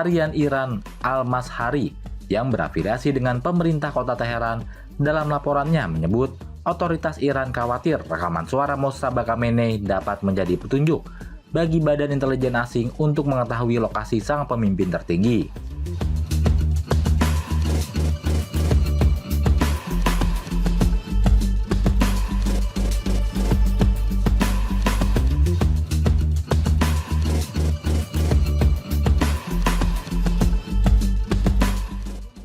harian Iran Al-Mazhari yang berafiliasi dengan pemerintah kota Teheran dalam laporannya menyebut otoritas Iran khawatir rekaman suara Mojtaba Khamenei dapat menjadi petunjuk bagi badan intelijen asing untuk mengetahui lokasi sang pemimpin tertinggi.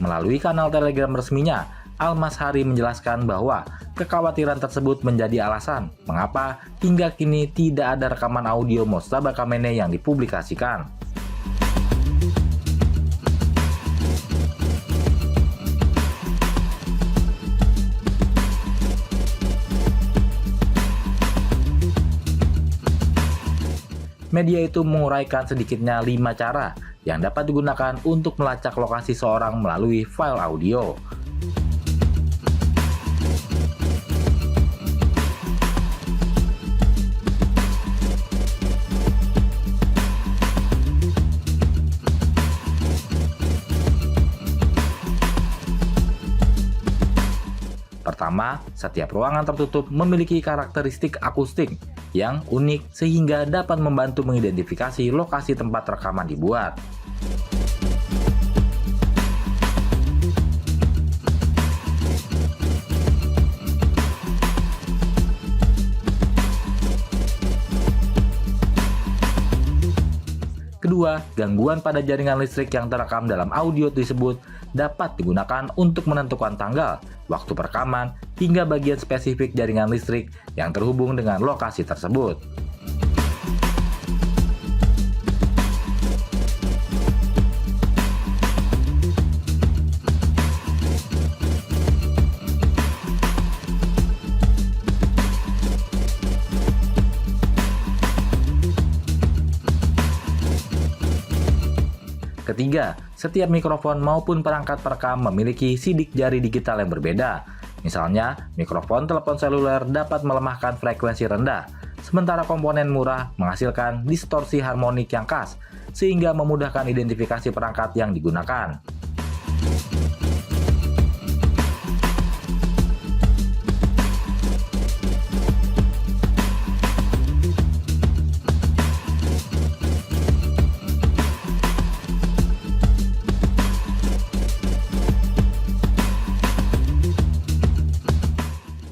Melalui kanal Telegram resminya, Al-Mazhari menjelaskan bahwa kekhawatiran tersebut menjadi alasan mengapa hingga kini tidak ada rekaman audio Mojtaba Khamenei yang dipublikasikan. Media itu menguraikan sedikitnya 5 cara yang dapat digunakan untuk melacak lokasi seorang melalui file audio. Pertama, setiap ruangan tertutup memiliki karakteristik akustik yang unik sehingga dapat membantu mengidentifikasi lokasi tempat rekaman dibuat. Kedua, gangguan pada jaringan listrik yang terekam dalam audio tersebut dapat digunakan untuk menentukan tanggal, waktu perekaman, hingga bagian spesifik jaringan listrik yang terhubung dengan lokasi tersebut. Ketiga, setiap mikrofon maupun perangkat perekam memiliki sidik jari digital yang berbeda. Misalnya, mikrofon telepon seluler dapat melemahkan frekuensi rendah, sementara komponen murah menghasilkan distorsi harmonik yang khas, sehingga memudahkan identifikasi perangkat yang digunakan.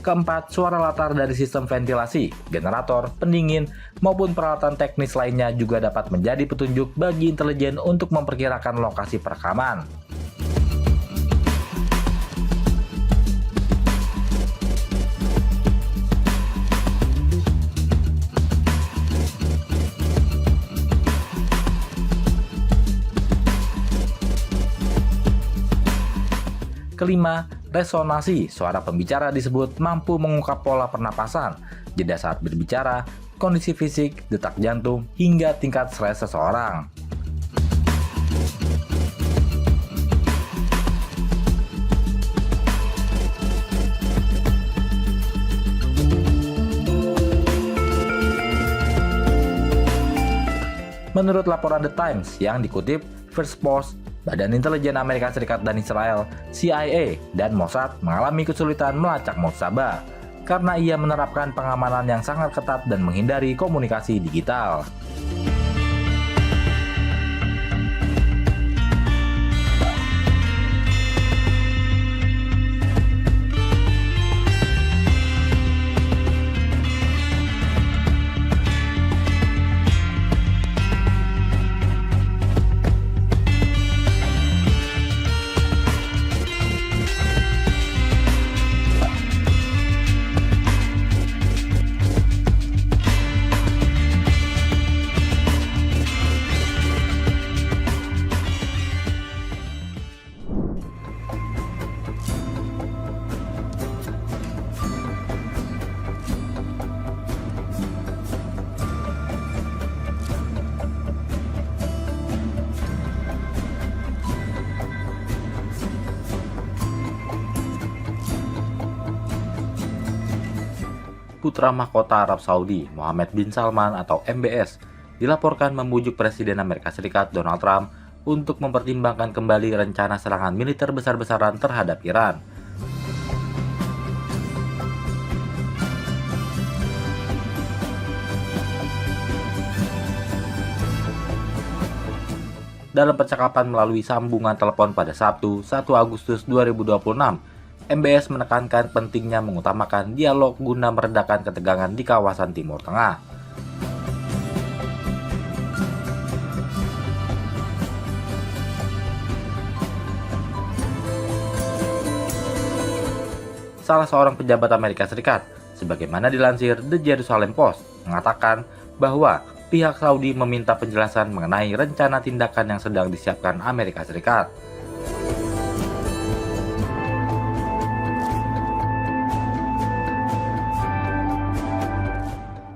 Keempat, suara latar dari sistem ventilasi, generator, pendingin, maupun peralatan teknis lainnya juga dapat menjadi petunjuk bagi intelijen untuk memperkirakan lokasi perekaman. Kelima, resonansi. Suara pembicara disebut mampu mengungkap pola pernapasan, jeda saat berbicara, kondisi fisik, detak jantung, hingga tingkat stres seseorang. Menurut laporan The Times yang dikutip First Post, Badan Intelijen Amerika Serikat dan Israel, CIA, dan Mossad mengalami kesulitan melacak Mojtaba karena ia menerapkan pengamanan yang sangat ketat dan menghindari komunikasi digital. Putra mahkota Arab Saudi, Mohammed bin Salman atau MBS, dilaporkan membujuk Presiden Amerika Serikat Donald Trump untuk mempertimbangkan kembali rencana serangan militer besar-besaran terhadap Iran. Dalam percakapan melalui sambungan telepon pada Sabtu, 1 Agustus 2026, MBS menekankan pentingnya mengutamakan dialog guna meredakan ketegangan di kawasan Timur Tengah. Salah seorang pejabat Amerika Serikat, sebagaimana dilansir The Jerusalem Post, mengatakan bahwa pihak Saudi meminta penjelasan mengenai rencana tindakan yang sedang disiapkan Amerika Serikat.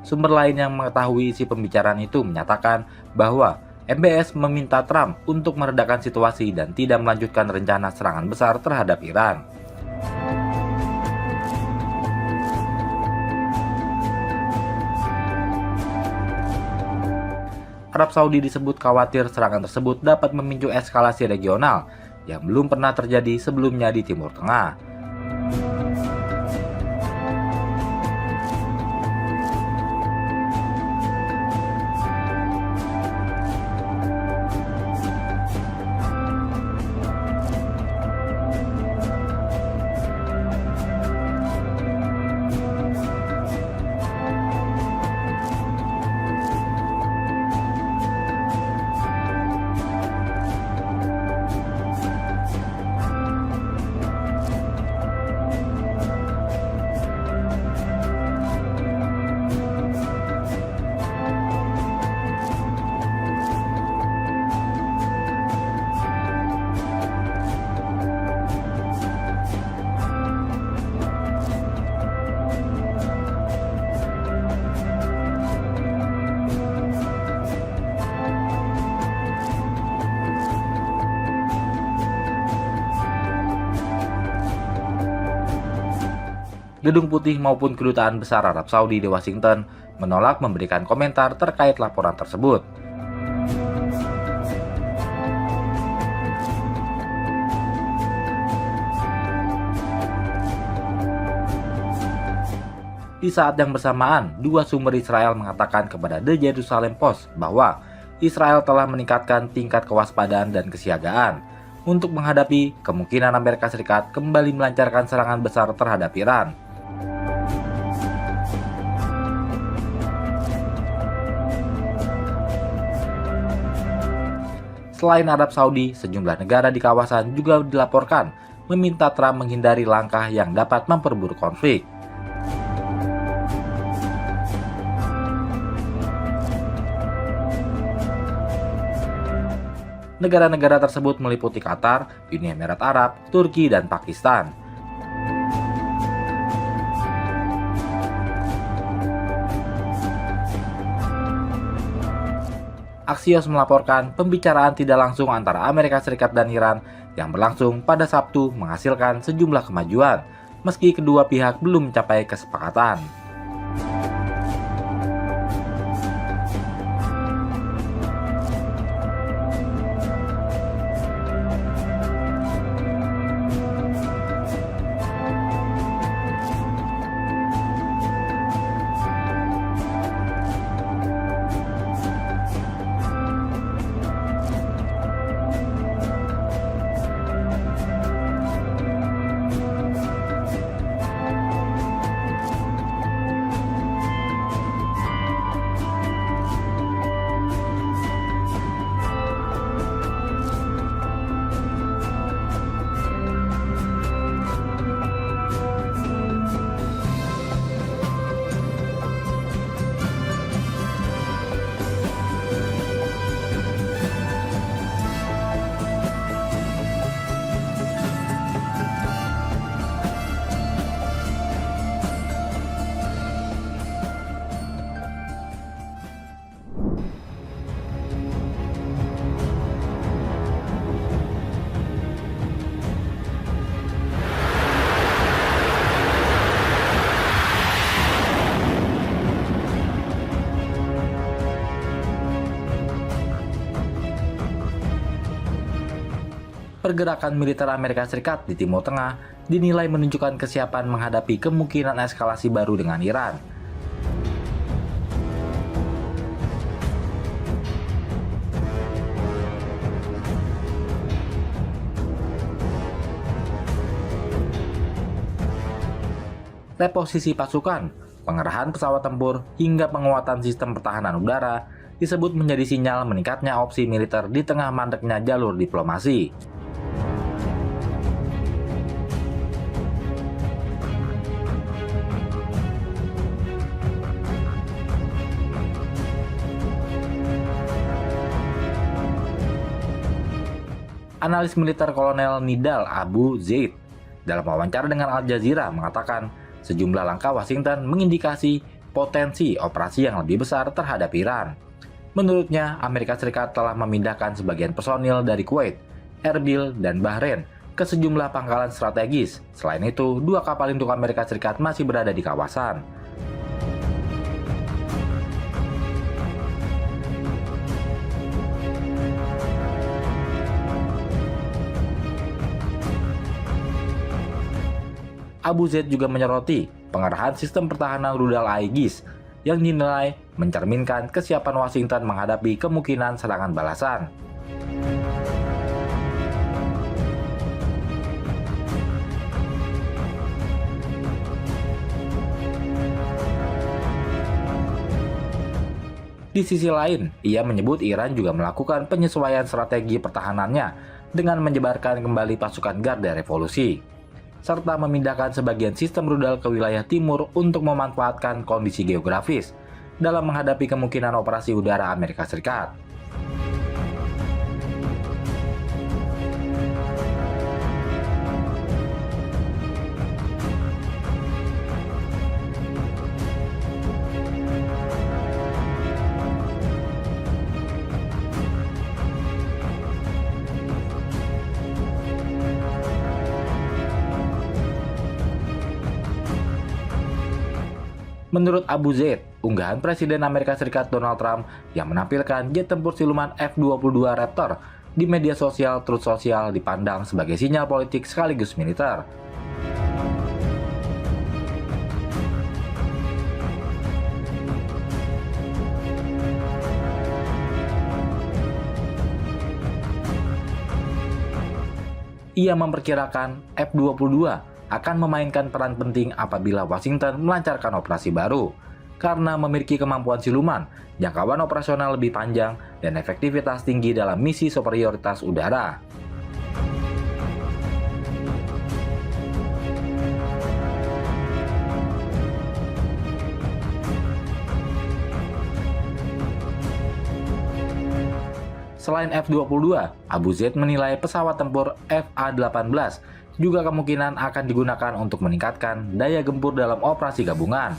Sumber lain yang mengetahui isi pembicaraan itu menyatakan bahwa MBS meminta Trump untuk meredakan situasi dan tidak melanjutkan rencana serangan besar terhadap Iran. Arab Saudi disebut khawatir serangan tersebut dapat memicu eskalasi regional yang belum pernah terjadi sebelumnya di Timur Tengah. Gedung Putih maupun Kedutaan Besar Arab Saudi di Washington menolak memberikan komentar terkait laporan tersebut. Di saat yang bersamaan, dua sumber Israel mengatakan kepada The Jerusalem Post bahwa Israel telah meningkatkan tingkat kewaspadaan dan kesiagaan untuk menghadapi kemungkinan Amerika Serikat kembali melancarkan serangan besar terhadap Iran. Selain Arab Saudi, sejumlah negara di kawasan juga dilaporkan meminta Trump menghindari langkah yang dapat memperburuk konflik. Negara-negara tersebut meliputi Qatar, Uni Emirat Arab, Turki, dan Pakistan. Axios melaporkan pembicaraan tidak langsung antara Amerika Serikat dan Iran yang berlangsung pada Sabtu menghasilkan sejumlah kemajuan, meski kedua pihak belum mencapai kesepakatan. pergerakan militer Amerika Serikat di Timur Tengah dinilai menunjukkan kesiapan menghadapi kemungkinan eskalasi baru dengan Iran. Reposisi pasukan, pengerahan pesawat tempur, hingga penguatan sistem pertahanan udara disebut menjadi sinyal meningkatnya opsi militer di tengah mandeknya jalur diplomasi. Analis militer Kolonel Nidal Abu Zaid dalam wawancara dengan Al Jazeera mengatakan sejumlah langkah Washington mengindikasi potensi operasi yang lebih besar terhadap Iran. Menurutnya, Amerika Serikat telah memindahkan sebagian personil dari Kuwait, Erbil, dan Bahrain ke sejumlah pangkalan strategis. Selain itu, 2 kapal induk Amerika Serikat masih berada di kawasan. Abu Zaid juga menyoroti pengerahan sistem pertahanan rudal Aegis yang dinilai mencerminkan kesiapan Washington menghadapi kemungkinan serangan balasan. Di sisi lain, ia menyebut Iran juga melakukan penyesuaian strategi pertahanannya dengan menyebarkan kembali pasukan Garda Revolusi, serta memindahkan sebagian sistem rudal ke wilayah timur untuk memanfaatkan kondisi geografis dalam menghadapi kemungkinan operasi udara Amerika Serikat. Menurut Abu Zaid, unggahan Presiden Amerika Serikat Donald Trump yang menampilkan jet tempur siluman F-22 Raptor di media sosial Truth Social dipandang sebagai sinyal politik sekaligus militer. Ia memperkirakan F-22 akan memainkan peran penting apabila Washington melancarkan operasi baru, karena memiliki kemampuan siluman, jangkauan operasional lebih panjang, dan efektivitas tinggi dalam misi superioritas udara. Selain F-22, Abu Zaid menilai pesawat tempur FA-18 juga kemungkinan akan digunakan untuk meningkatkan daya gempur dalam operasi gabungan.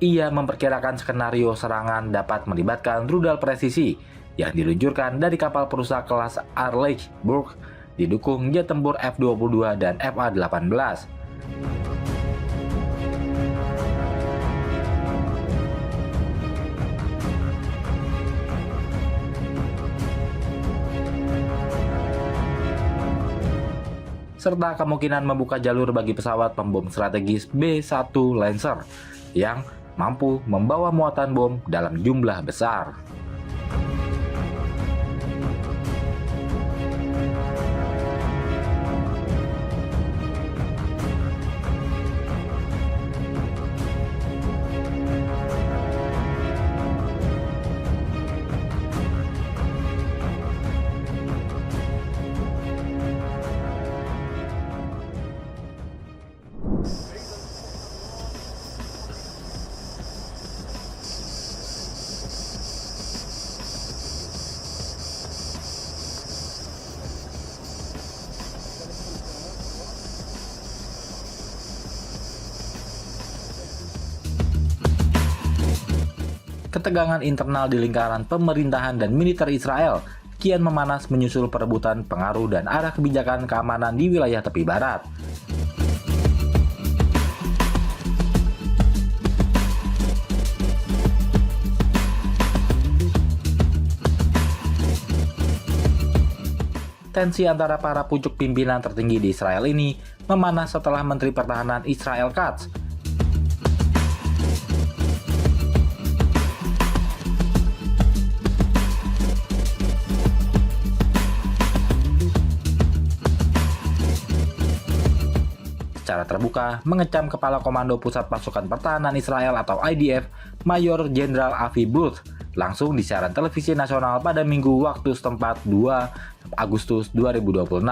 Ia memperkirakan skenario serangan dapat melibatkan rudal presisi yang diluncurkan dari kapal perusak kelas Arleigh-Burke didukung jet tempur F-22 dan FA-18. Serta kemungkinan membuka jalur bagi pesawat pembom strategis B-1 Lancer yang mampu membawa muatan bom dalam jumlah besar. Ketegangan internal di lingkaran pemerintahan dan militer Israel kian memanas menyusul perebutan pengaruh dan arah kebijakan keamanan di wilayah tepi barat. Tensi antara para pucuk pimpinan tertinggi di Israel ini memanas setelah Menteri Pertahanan Israel Katz secara terbuka mengecam Kepala Komando Pusat Pasukan Pertahanan Israel atau IDF, Mayor Jenderal Avi Bluth, langsung di siaran televisi nasional pada Minggu waktu setempat 2 Agustus 2026.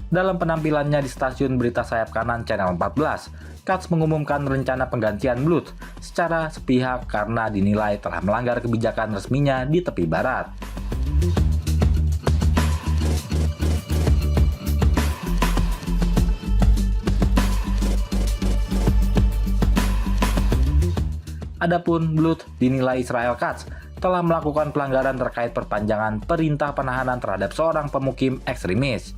Dalam penampilannya di stasiun berita sayap kanan Channel 14, Katz mengumumkan rencana penggantian Bluth secara sepihak karena dinilai telah melanggar kebijakan resminya di tepi barat. Adapun Bluth dinilai Israel Katz telah melakukan pelanggaran terkait perpanjangan perintah penahanan terhadap seorang pemukim ekstremis.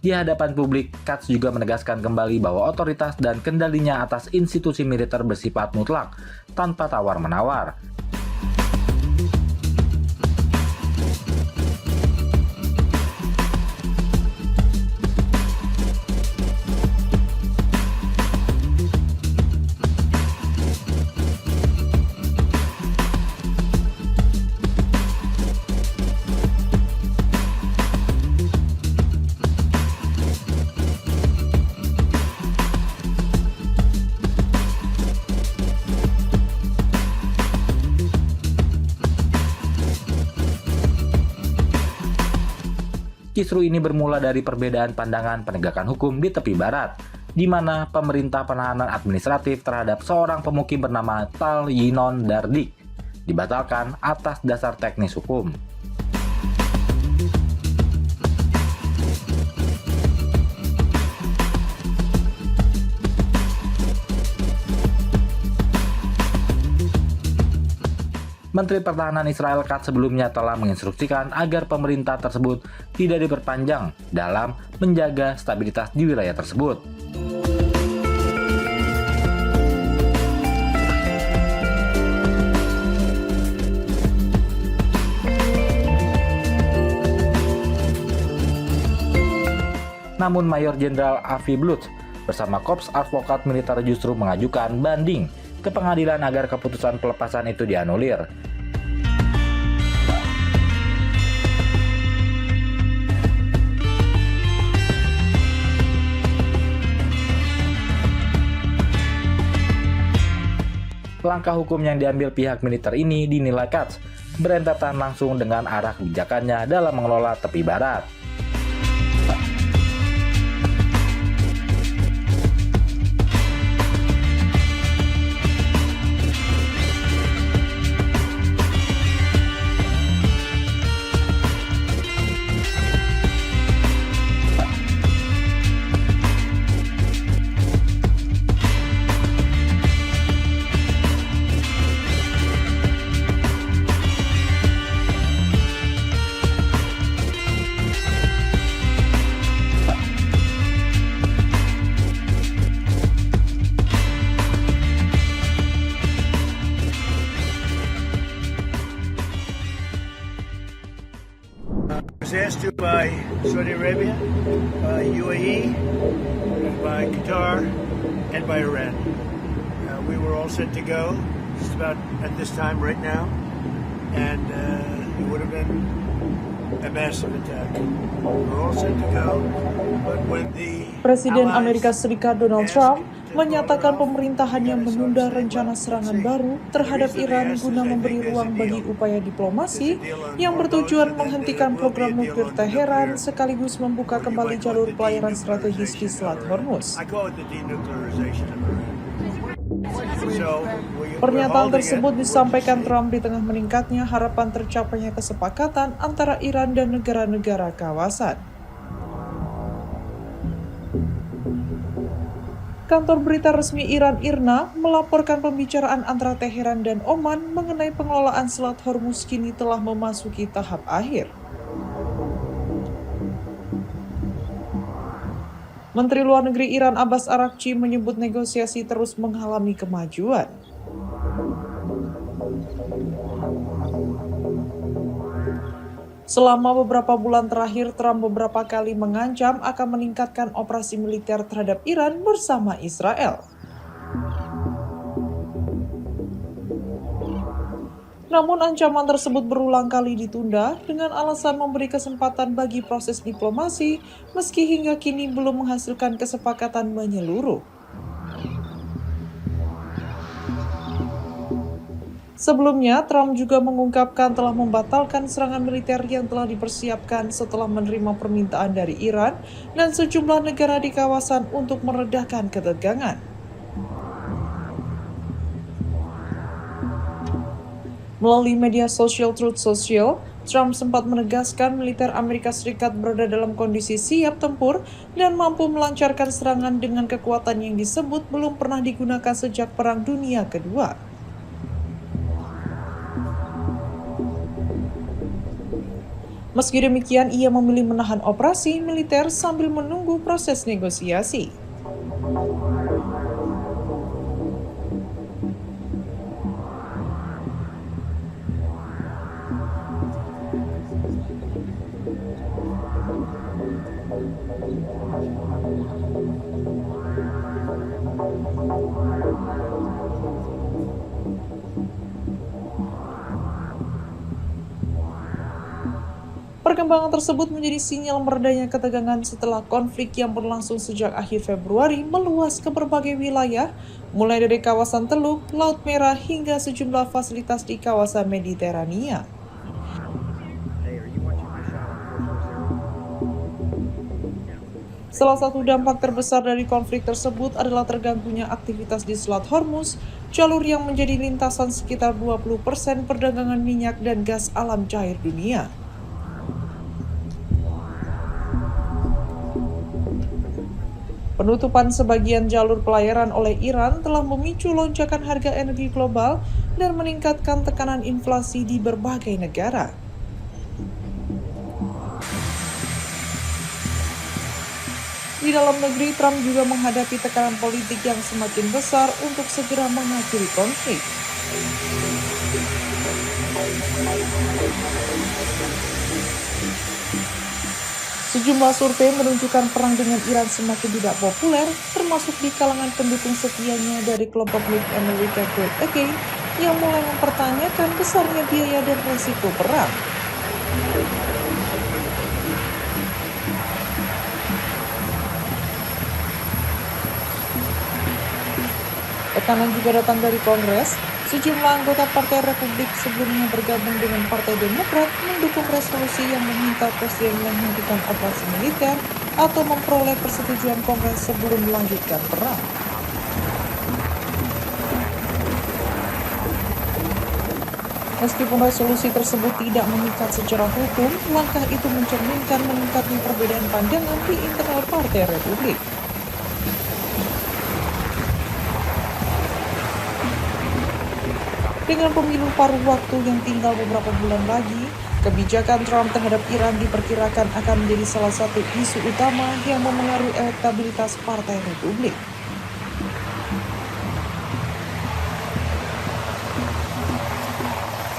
Di hadapan publik, Katz juga menegaskan kembali bahwa otoritas dan kendalinya atas institusi militer bersifat mutlak, tanpa tawar-menawar. Kisru ini bermula dari perbedaan pandangan penegakan hukum di tepi barat, di mana pemerintah penahanan administratif terhadap seorang pemukim bernama Tal Yinon Dardik dibatalkan atas dasar teknis hukum. Menteri Pertahanan Israel Katz sebelumnya telah menginstruksikan agar pemerintah tersebut tidak diperpanjang dalam menjaga stabilitas di wilayah tersebut. Namun Mayor Jenderal Avi Bluth bersama Korps Advokat Militer justru mengajukan banding ke pengadilan agar keputusan pelepasan itu dianulir. Langkah hukum yang diambil pihak militer ini dinilai Katz berentetan langsung dengan arah kebijakannya dalam mengelola tepi barat. was asked to by Saudi Arabia, by UAE, by Qatar, and by Iran. We were all set to go just about at this time right now, and it would have been a massive attack. We're all set to go, but when the Presiden Amerika Serikat Donald Trump menyatakan pemerintahannya menunda rencana serangan baru terhadap Iran guna memberi ruang bagi upaya diplomasi yang bertujuan menghentikan program nuklir Teheran sekaligus membuka kembali jalur pelayaran strategis di Selat Hormuz. So we're Pernyataan holding it. tersebut disampaikan Trump di tengah meningkatnya harapan tercapainya kesepakatan antara Iran dan negara-negara kawasan. Kantor berita resmi Iran IRNA melaporkan pembicaraan antara Teheran dan Oman mengenai pengelolaan Selat Hormuz kini telah memasuki tahap akhir. Menteri Luar Negeri Iran Abbas Araghchi menyebut negosiasi terus mengalami kemajuan. Selama beberapa bulan terakhir, Trump beberapa kali mengancam akan meningkatkan operasi militer terhadap Iran bersama Israel. Namun ancaman tersebut berulang kali ditunda dengan alasan memberi kesempatan bagi proses diplomasi, meski hingga kini belum menghasilkan kesepakatan menyeluruh. Sebelumnya, Trump juga mengungkapkan telah membatalkan serangan militer yang telah dipersiapkan setelah menerima permintaan dari Iran dan sejumlah negara di kawasan untuk meredakan ketegangan. Melalui media sosial Truth Social, Trump sempat menegaskan militer Amerika Serikat berada dalam kondisi siap tempur dan mampu melancarkan serangan dengan kekuatan yang disebut belum pernah digunakan sejak Perang Dunia Kedua. Meski demikian, ia memilih menahan operasi militer sambil menunggu proses negosiasi. Perkembangan tersebut menjadi sinyal meredanya ketegangan setelah konflik yang berlangsung sejak akhir Februari meluas ke berbagai wilayah, mulai dari kawasan Teluk, Laut Merah, hingga sejumlah fasilitas di kawasan Mediterania. Salah satu dampak terbesar dari konflik tersebut adalah terganggunya aktivitas di Selat Hormuz, jalur yang menjadi lintasan sekitar 20% perdagangan minyak dan gas alam cair dunia. Penutupan sebagian jalur pelayaran oleh Iran telah memicu lonjakan harga energi global dan meningkatkan tekanan inflasi di berbagai negara. Di dalam negeri, Trump juga menghadapi tekanan politik yang semakin besar untuk segera mengakhiri konflik. Sejumlah survei menunjukkan perang dengan Iran semakin tidak populer, termasuk di kalangan pendukung setianya dari kelompok Make America Great Again yang mulai mempertanyakan besarnya biaya dan resiko perang. Tekanan juga datang dari Kongres. Sejumlah anggota Partai Republik sebelumnya bergabung dengan Partai Demokrat mendukung resolusi yang meminta Presiden menghentikan operasi militer atau memperoleh persetujuan Kongres sebelum melanjutkan perang. Meskipun resolusi tersebut tidak mengikat secara hukum, langkah itu mencerminkan meningkatnya perbedaan pandangan di internal Partai Republik. Dengan pemilu paruh waktu yang tinggal beberapa bulan lagi, kebijakan Trump terhadap Iran diperkirakan akan menjadi salah satu isu utama yang memengaruhi elektabilitas Partai Republik.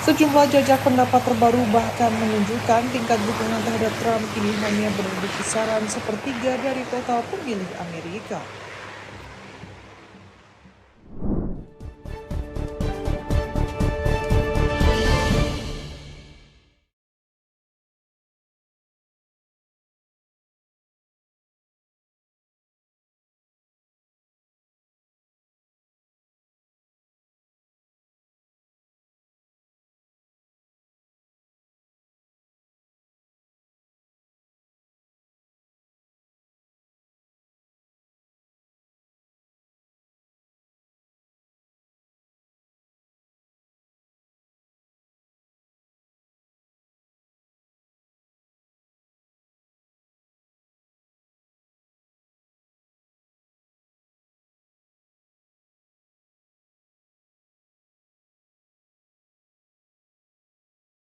Sejumlah jajak pendapat terbaru bahkan menunjukkan tingkat dukungan terhadap Trump kini hanya berada di kisaran sepertiga dari total pemilih Amerika.